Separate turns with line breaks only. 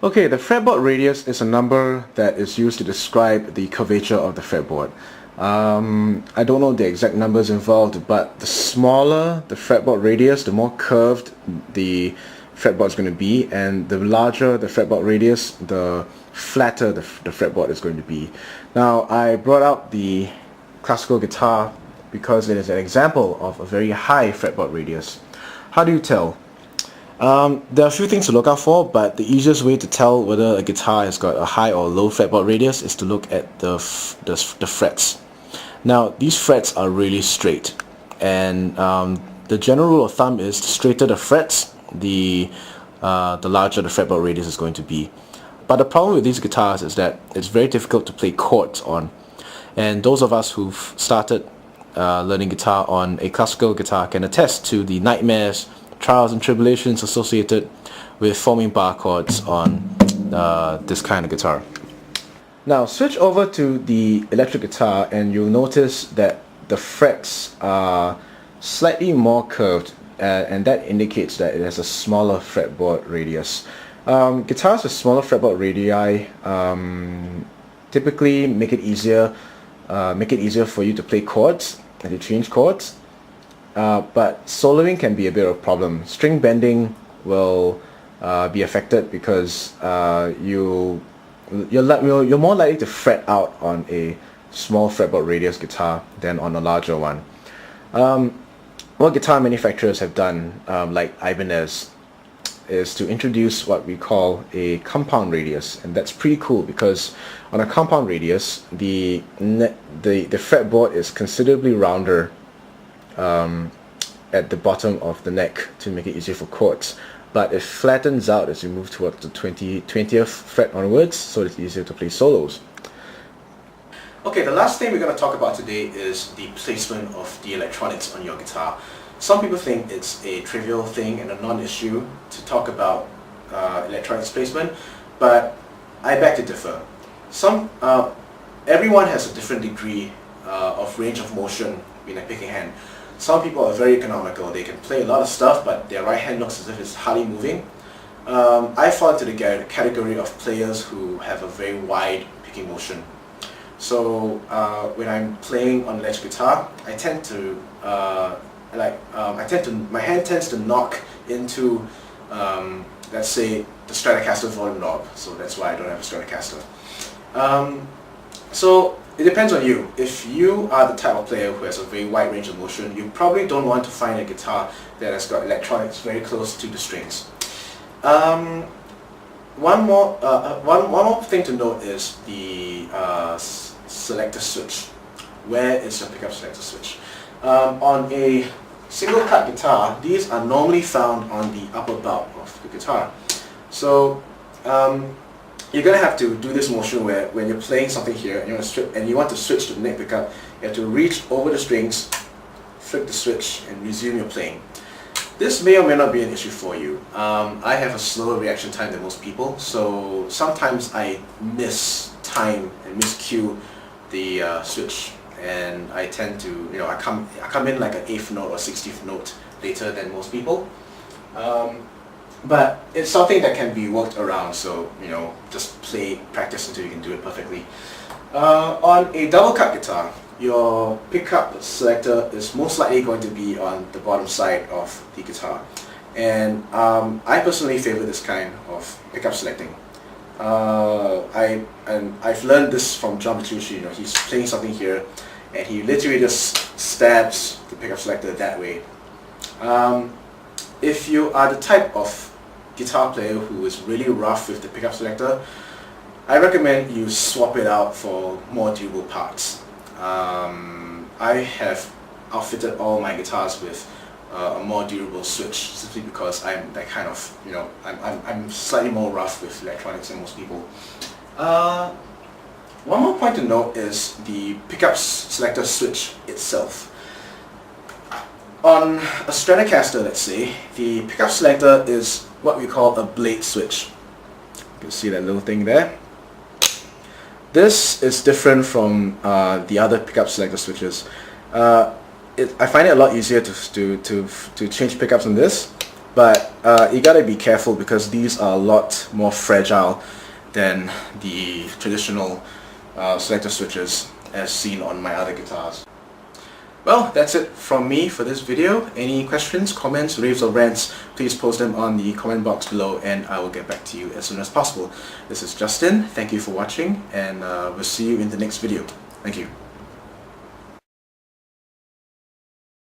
Okay, the fretboard radius is a number that is used to describe the curvature of the fretboard. I don't know the exact numbers involved, but the smaller the fretboard radius, the more curved the fretboard is going to be, and the larger the fretboard radius, the flatter the fretboard is going to be. Now, I brought out the classical guitar because it is an example of a very high fretboard radius. How do you tell? There are a few things to look out for, but the easiest way to tell whether a guitar has got a high or low fretboard radius is to look at the frets. Now, these frets are really straight, and the general rule of thumb is the straighter the frets, the larger the fretboard radius is going to be. But the problem with these guitars is that it's very difficult to play chords on, and those of us who've started learning guitar on a classical guitar can attest to the nightmares, trials and tribulations associated with forming bar chords on this kind of guitar. Now switch over to the electric guitar and you'll notice that the frets are slightly more curved, and that indicates that it has a smaller fretboard radius. Guitars with smaller fretboard radii typically make it easier for you to play chords and to change chords. But soloing can be a bit of a problem. String bending will be affected because you're more likely to fret out on a small fretboard radius guitar than on a larger one. What guitar manufacturers have done, like Ibanez, is to introduce what we call a compound radius, and that's pretty cool because on a compound radius, the fretboard is considerably rounder at the bottom of the neck to make it easier for chords, but it flattens out as you move towards the 20th fret onwards, so it's easier to play solos. Okay, the last thing we're going to talk about today is the placement of the electronics on your guitar. Some people think it's a trivial thing and a non-issue to talk about electronics placement, but I beg to differ. Everyone has a different degree of range of motion in a picking hand. Some people are very economical. They can play a lot of stuff, but their right hand looks as if it's hardly moving. I fall into the category of players who have a very wide picking motion. So when I'm playing on electric guitar, my hand tends to knock into, let's say, the Stratocaster volume knob. So that's why I don't have a Stratocaster. So it depends on you. If you are the type of player who has a very wide range of motion, you probably don't want to find a guitar that has got electronics very close to the strings. One more thing to note is the selector switch. Where is your pickup selector switch? On a single cut guitar, these are normally found on the upper bulb of the guitar. So you're going to have to do this motion where when you're playing something here and you want to switch to the neck pickup, you have to reach over the strings, flick the switch, and resume your playing. This may or may not be an issue for you. I have a slower reaction time than most people, so sometimes I miss time and miscue the switch, and I tend to, I come in like an 8th note or 16th note later than most people. But it's something that can be worked around, so just practice until you can do it perfectly. On a double cut guitar, your pickup selector is most likely going to be on the bottom side of the guitar, and I personally favor this kind of pickup selecting. I've learned this from John Petrucci. He's playing something here, and he literally just stabs the pickup selector that way. If you are the type of guitar player who is really rough with the pickup selector, I recommend you swap it out for more durable parts. I have outfitted all my guitars with a more durable switch simply because I'm that kind of, I'm slightly more rough with electronics than most people. One more point to note is the pickup selector switch itself. On a Stratocaster, let's say, the pickup selector is what we call a blade switch. You can see that little thing there. This is different from the other pickup selector switches. I find it a lot easier to change pickups on this, but you gotta be careful because these are a lot more fragile than the traditional selector switches as seen on my other guitars. Well, that's it from me for this video. Any questions, comments, raves or rants, please post them on the comment box below and I will get back to you as soon as possible. This is Justin, thank you for watching, and we'll see you in the next video. Thank you.